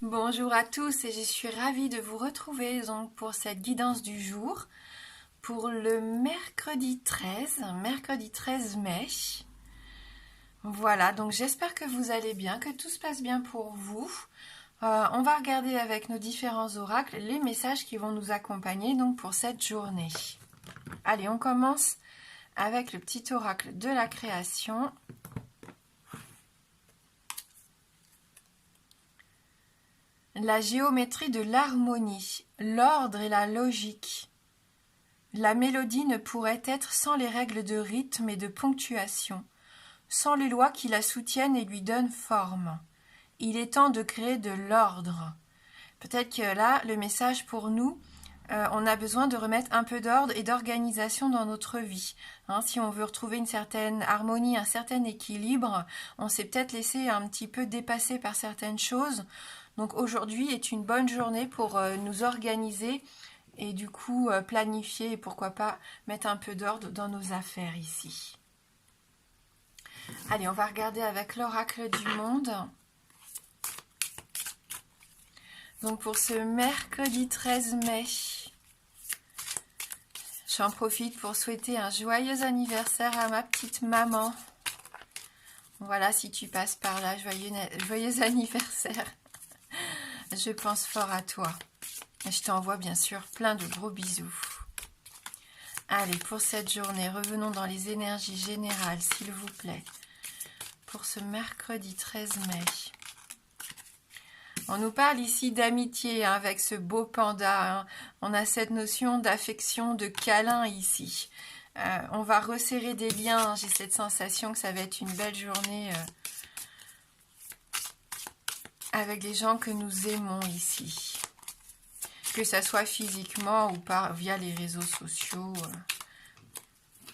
Bonjour à tous et je suis ravie de vous retrouver donc pour cette guidance du jour pour le mercredi 13 mai. Voilà, donc j'espère que vous allez bien, que tout se passe bien pour vous. On va regarder avec nos différents oracles les messages qui vont nous accompagner donc pour cette journée. Allez, on commence avec le petit oracle de la création. La géométrie de l'harmonie, l'ordre et la logique. La mélodie ne pourrait être sans les règles de rythme et de ponctuation, sans les lois qui la soutiennent et lui donnent forme. Il est temps de créer de l'ordre. Peut-être que là, le message pour nous, on a besoin de remettre un peu d'ordre et d'organisation dans notre vie. Si on veut retrouver une certaine harmonie, un certain équilibre, on s'est peut-être laissé un petit peu dépasser par certaines choses. Donc aujourd'hui est une bonne journée pour nous organiser et du coup planifier et pourquoi pas mettre un peu d'ordre dans nos affaires ici. Allez, on va regarder avec l'oracle du monde. Donc pour ce mercredi 13 mai, j'en profite pour souhaiter un joyeux anniversaire à ma petite maman. Voilà, si tu passes par là, joyeux anniversaire. Je pense fort à toi. Et je t'envoie bien sûr plein de gros bisous. Allez, pour cette journée, revenons dans les énergies générales, s'il vous plaît. Pour ce mercredi 13 mai. On nous parle ici d'amitié avec ce beau panda. On a cette notion d'affection, de câlin ici. On va resserrer des liens. J'ai cette sensation que ça va être une belle journée avec les gens que nous aimons ici. Que ça soit physiquement ou via les réseaux sociaux,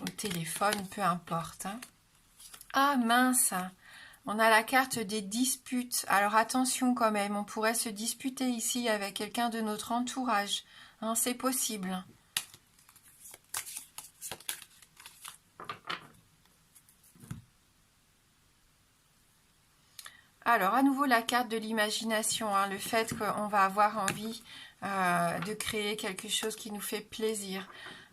au téléphone, peu importe. Ah mince, on a la carte des disputes. Alors attention quand même, on pourrait se disputer ici avec quelqu'un de notre entourage. C'est possible. Alors à nouveau la carte de l'imagination, le fait qu'on va avoir envie de créer quelque chose qui nous fait plaisir.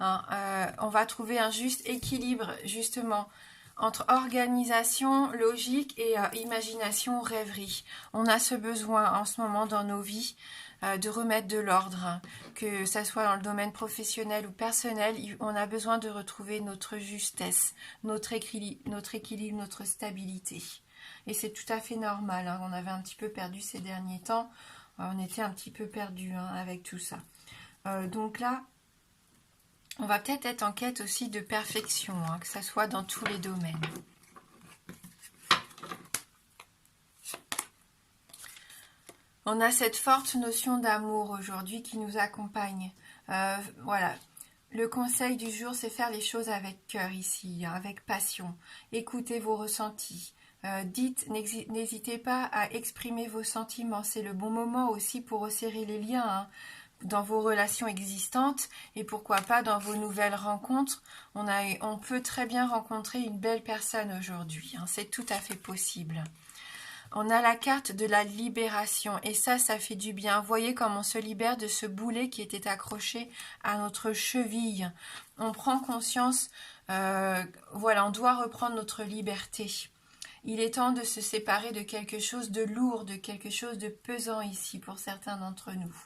On va trouver un juste équilibre justement entre organisation, logique et imagination, rêverie. On a ce besoin en ce moment dans nos vies de remettre de l'ordre, que ça soit dans le domaine professionnel ou personnel, on a besoin de retrouver notre justesse, notre équilibre, notre stabilité. Et c'est tout à fait normal, on avait un petit peu perdu ces derniers temps, on était un petit peu perdu avec tout ça. Donc là, on va peut-être être en quête aussi de perfection, que ça soit dans tous les domaines. On a cette forte notion d'amour aujourd'hui qui nous accompagne. Voilà. Le conseil du jour, c'est faire les choses avec cœur ici, avec passion. Écoutez vos ressentis. N'hésitez pas à exprimer vos sentiments. C'est le bon moment aussi pour resserrer les liens dans vos relations existantes et pourquoi pas dans vos nouvelles rencontres. On peut très bien rencontrer une belle personne aujourd'hui. C'est tout à fait possible. On a la carte de la libération et ça fait du bien. Voyez comme on se libère de ce boulet qui était accroché à notre cheville. On prend conscience, on doit reprendre notre liberté. Il est temps de se séparer de quelque chose de lourd, de quelque chose de pesant ici pour certains d'entre nous.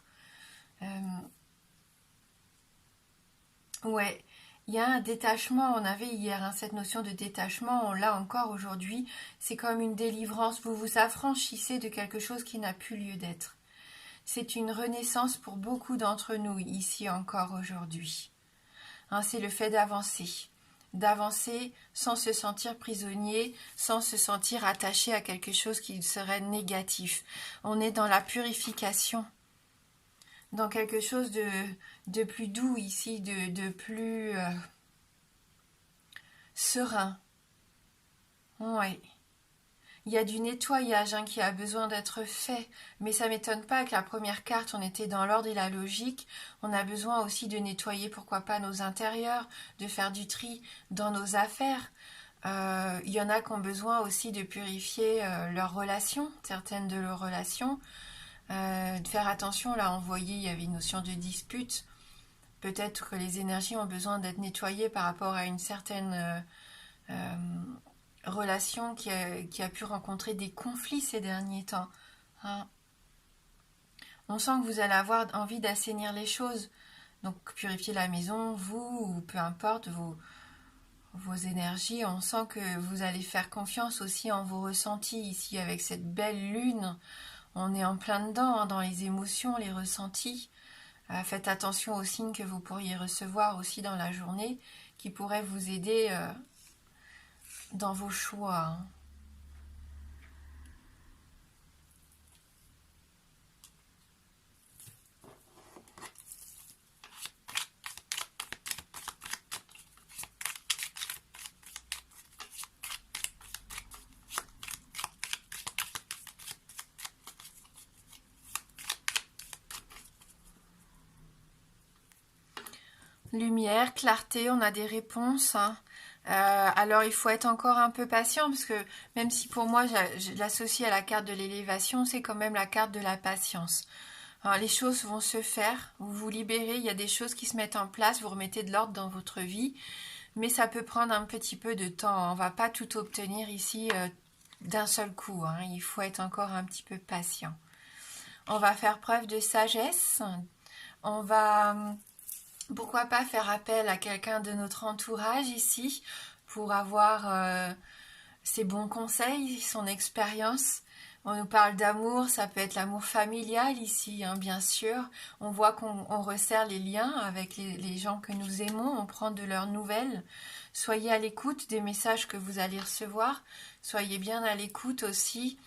Ouais, il y a un détachement, on avait hier cette notion de détachement, on l'a encore aujourd'hui, c'est comme une délivrance, vous vous affranchissez de quelque chose qui n'a plus lieu d'être. C'est une renaissance pour beaucoup d'entre nous ici encore aujourd'hui. C'est le fait d'avancer sans se sentir prisonnier, sans se sentir attaché à quelque chose qui serait négatif. On est dans la purification, dans quelque chose de plus doux ici, de plus serein. Oui. Il y a du nettoyage qui a besoin d'être fait, mais ça ne m'étonne pas que la première carte, on était dans l'ordre et la logique. On a besoin aussi de nettoyer, pourquoi pas, nos intérieurs, de faire du tri dans nos affaires. Il y en a qui ont besoin aussi de purifier leurs relations, certaines de leurs relations. De faire attention, là on voyait, il y avait une notion de dispute. Peut-être que les énergies ont besoin d'être nettoyées par rapport à une certaine relation qui a pu rencontrer des conflits ces derniers temps. Hein. On sent que vous allez avoir envie d'assainir les choses. Donc purifier la maison, vous, ou peu importe, vos énergies. On sent que vous allez faire confiance aussi en vos ressentis ici avec cette belle lune. On est en plein dedans, hein, dans les émotions, les ressentis. Faites attention aux signes que vous pourriez recevoir aussi dans la journée qui pourraient vous aider dans vos choix. Hein. Lumière, clarté, on a des réponses. Hein. Alors il faut être encore un peu patient parce que même si pour moi je l'associe à la carte de l'élévation, c'est quand même la carte de la patience. Alors, les choses vont se faire, vous vous libérez, il y a des choses qui se mettent en place, vous remettez de l'ordre dans votre vie, mais ça peut prendre un petit peu de temps. On ne va pas tout obtenir ici d'un seul coup. Hein. Il faut être encore un petit peu patient. On va faire preuve de sagesse. On va... Pourquoi pas faire appel à quelqu'un de notre entourage ici pour avoir ses bons conseils, son expérience. On nous parle d'amour, ça peut être l'amour familial ici, hein, bien sûr. On voit qu'on resserre les liens avec les gens que nous aimons, on prend de leurs nouvelles. Soyez à l'écoute des messages que vous allez recevoir. Soyez bien à l'écoute aussi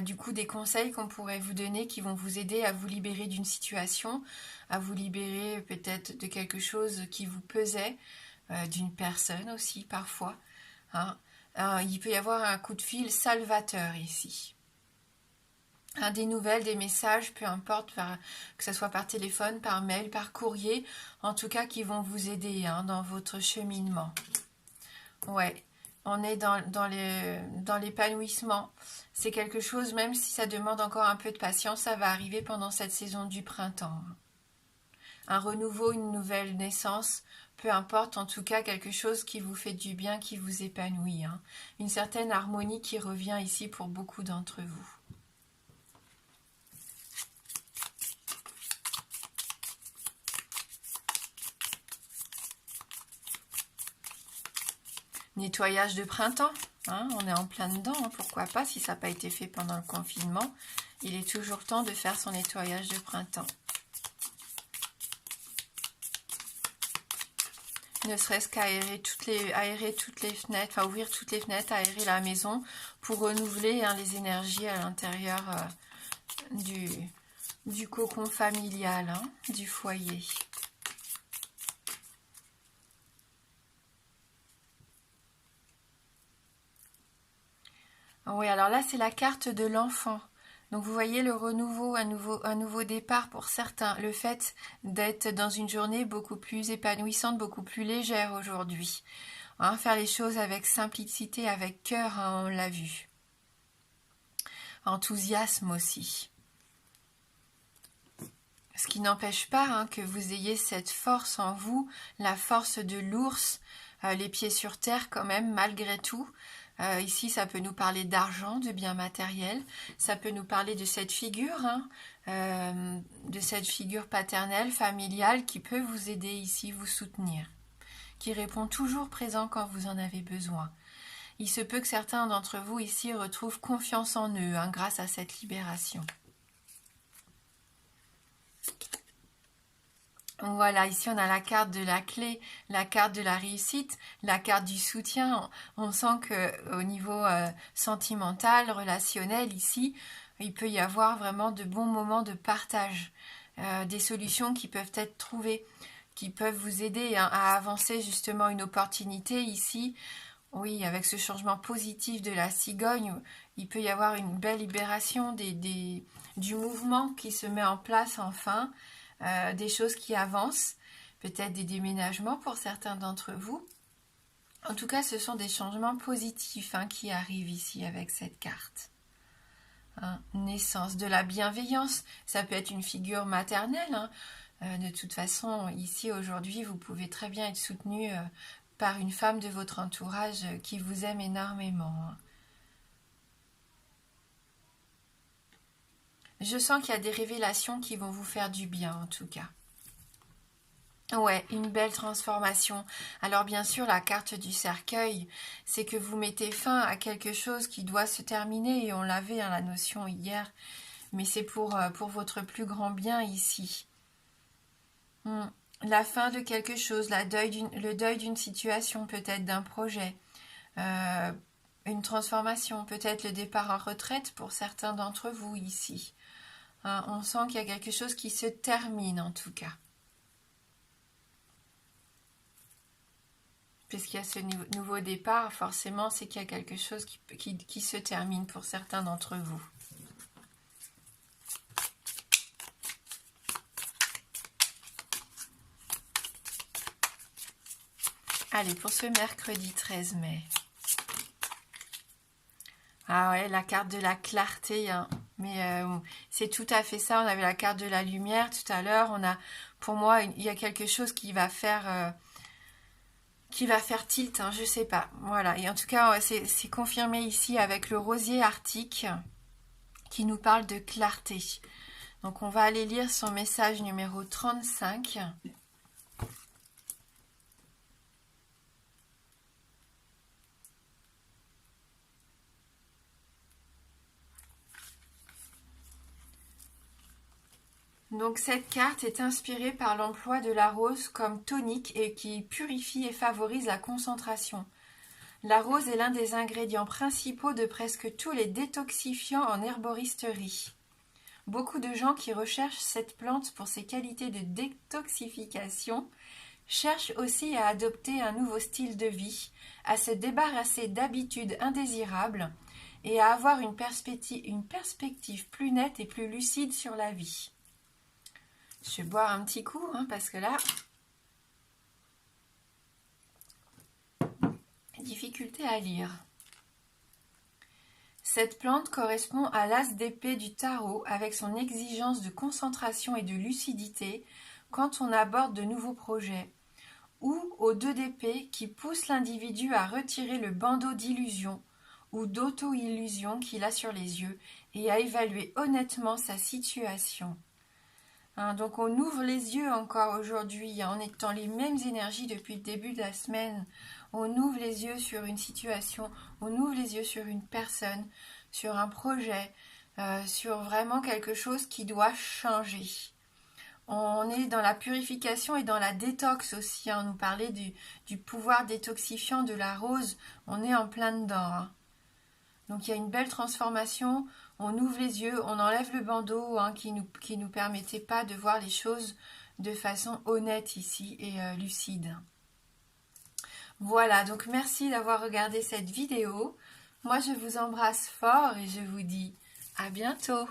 du coup des conseils qu'on pourrait vous donner qui vont vous aider à vous libérer d'une situation, à vous libérer peut-être de quelque chose qui vous pesait, d'une personne aussi parfois. Hein. Il peut y avoir un coup de fil salvateur ici. Des nouvelles, des messages, peu importe, que ce soit par téléphone, par mail, par courrier, en tout cas qui vont vous aider hein, dans votre cheminement. Ouais, on est dans l'épanouissement. C'est quelque chose, même si ça demande encore un peu de patience, ça va arriver pendant cette saison du printemps. Un renouveau, une nouvelle naissance, peu importe, en tout cas quelque chose qui vous fait du bien, qui vous épanouit. Hein. Une certaine harmonie qui revient ici pour beaucoup d'entre vous. Nettoyage de printemps, hein, on est en plein dedans, hein, pourquoi pas, si ça n'a pas été fait pendant le confinement, il est toujours temps de faire son nettoyage de printemps. Ne serait-ce qu'aérer toutes les fenêtres, enfin ouvrir toutes les fenêtres, aérer la maison pour renouveler hein, les énergies à l'intérieur du cocon familial, hein, du foyer. Oui, alors là, c'est la carte de l'enfant. Donc, vous voyez le renouveau, un nouveau départ pour certains. Le fait d'être dans une journée beaucoup plus épanouissante, beaucoup plus légère aujourd'hui. Hein, faire les choses avec simplicité, avec cœur, hein, on l'a vu. Enthousiasme aussi. Ce qui n'empêche pas hein, que vous ayez cette force en vous, la force de l'ours, les pieds sur terre quand même, malgré tout. Ici, ça peut nous parler d'argent, de biens matériels. Ça peut nous parler de cette figure, hein, de cette figure paternelle, familiale, qui peut vous aider ici, vous soutenir, qui répond toujours présent quand vous en avez besoin. Il se peut que certains d'entre vous ici retrouvent confiance en eux, hein, grâce à cette libération. Voilà, ici on a la carte de la clé, la carte de la réussite, la carte du soutien. On sent que au niveau sentimental, relationnel, ici, il peut y avoir vraiment de bons moments de partage, des solutions qui peuvent être trouvées, qui peuvent vous aider hein, à avancer justement une opportunité ici. Oui, avec ce changement positif de la cigogne, il peut y avoir une belle libération du mouvement qui se met en place enfin. Des choses qui avancent, peut-être des déménagements pour certains d'entre vous. En tout cas, ce sont des changements positifs hein, qui arrivent ici avec cette carte. hein, naissance, de la bienveillance. Ça peut être une figure maternelle, hein. De toute façon, ici, aujourd'hui, vous pouvez très bien être soutenu par une femme de votre entourage qui vous aime énormément, hein. Je sens qu'il y a des révélations qui vont vous faire du bien, en tout cas. Ouais, une belle transformation. Alors bien sûr, la carte du cercueil, c'est que vous mettez fin à quelque chose qui doit se terminer, et on l'avait, hein, la notion hier, mais c'est pour votre plus grand bien ici. Hmm. La fin de quelque chose, le deuil d'une situation, peut-être d'un projet, euh, une transformation, peut-être le départ en retraite pour certains d'entre vous ici. Hein, on sent qu'il y a quelque chose qui se termine en tout cas. Puisqu'il y a ce nouveau départ, forcément, c'est qu'il y a quelque chose qui se termine pour certains d'entre vous. Allez, pour ce mercredi 13 mai. Ah ouais, la carte de la clarté, hein. Mais c'est tout à fait ça. On avait la carte de la lumière tout à l'heure. Pour moi, il y a quelque chose qui va faire tilt, hein, je sais pas. Voilà. Et en tout cas, c'est confirmé ici avec le rosier arctique qui nous parle de clarté. Donc, on va aller lire son message numéro 35. Donc cette carte est inspirée par l'emploi de la rose comme tonique et qui purifie et favorise la concentration. La rose est l'un des ingrédients principaux de presque tous les détoxifiants en herboristerie. Beaucoup de gens qui recherchent cette plante pour ses qualités de détoxification cherchent aussi à adopter un nouveau style de vie, à se débarrasser d'habitudes indésirables et à avoir une perspective plus nette et plus lucide sur la vie. Je vais boire un petit coup, hein, parce que là, difficulté à lire. Cette plante correspond à l'as d'épée du tarot avec son exigence de concentration et de lucidité quand on aborde de nouveaux projets, ou au 2 d'épée qui pousse l'individu à retirer le bandeau d'illusion ou d'auto-illusion qu'il a sur les yeux et à évaluer honnêtement sa situation. Hein, donc on ouvre les yeux encore aujourd'hui, en étant les mêmes énergies depuis le début de la semaine. On ouvre les yeux sur une situation, on ouvre les yeux sur une personne, sur un projet, sur vraiment quelque chose qui doit changer. On est dans la purification et dans la détox aussi. Hein. On nous parlait du pouvoir détoxifiant de la rose. On est en plein dedans. Hein. Donc il y a une belle transformation, on ouvre les yeux, on enlève le bandeau, hein, qui nous permettait pas de voir les choses de façon honnête ici et lucide. Voilà, donc merci d'avoir regardé cette vidéo. Moi je vous embrasse fort et je vous dis à bientôt.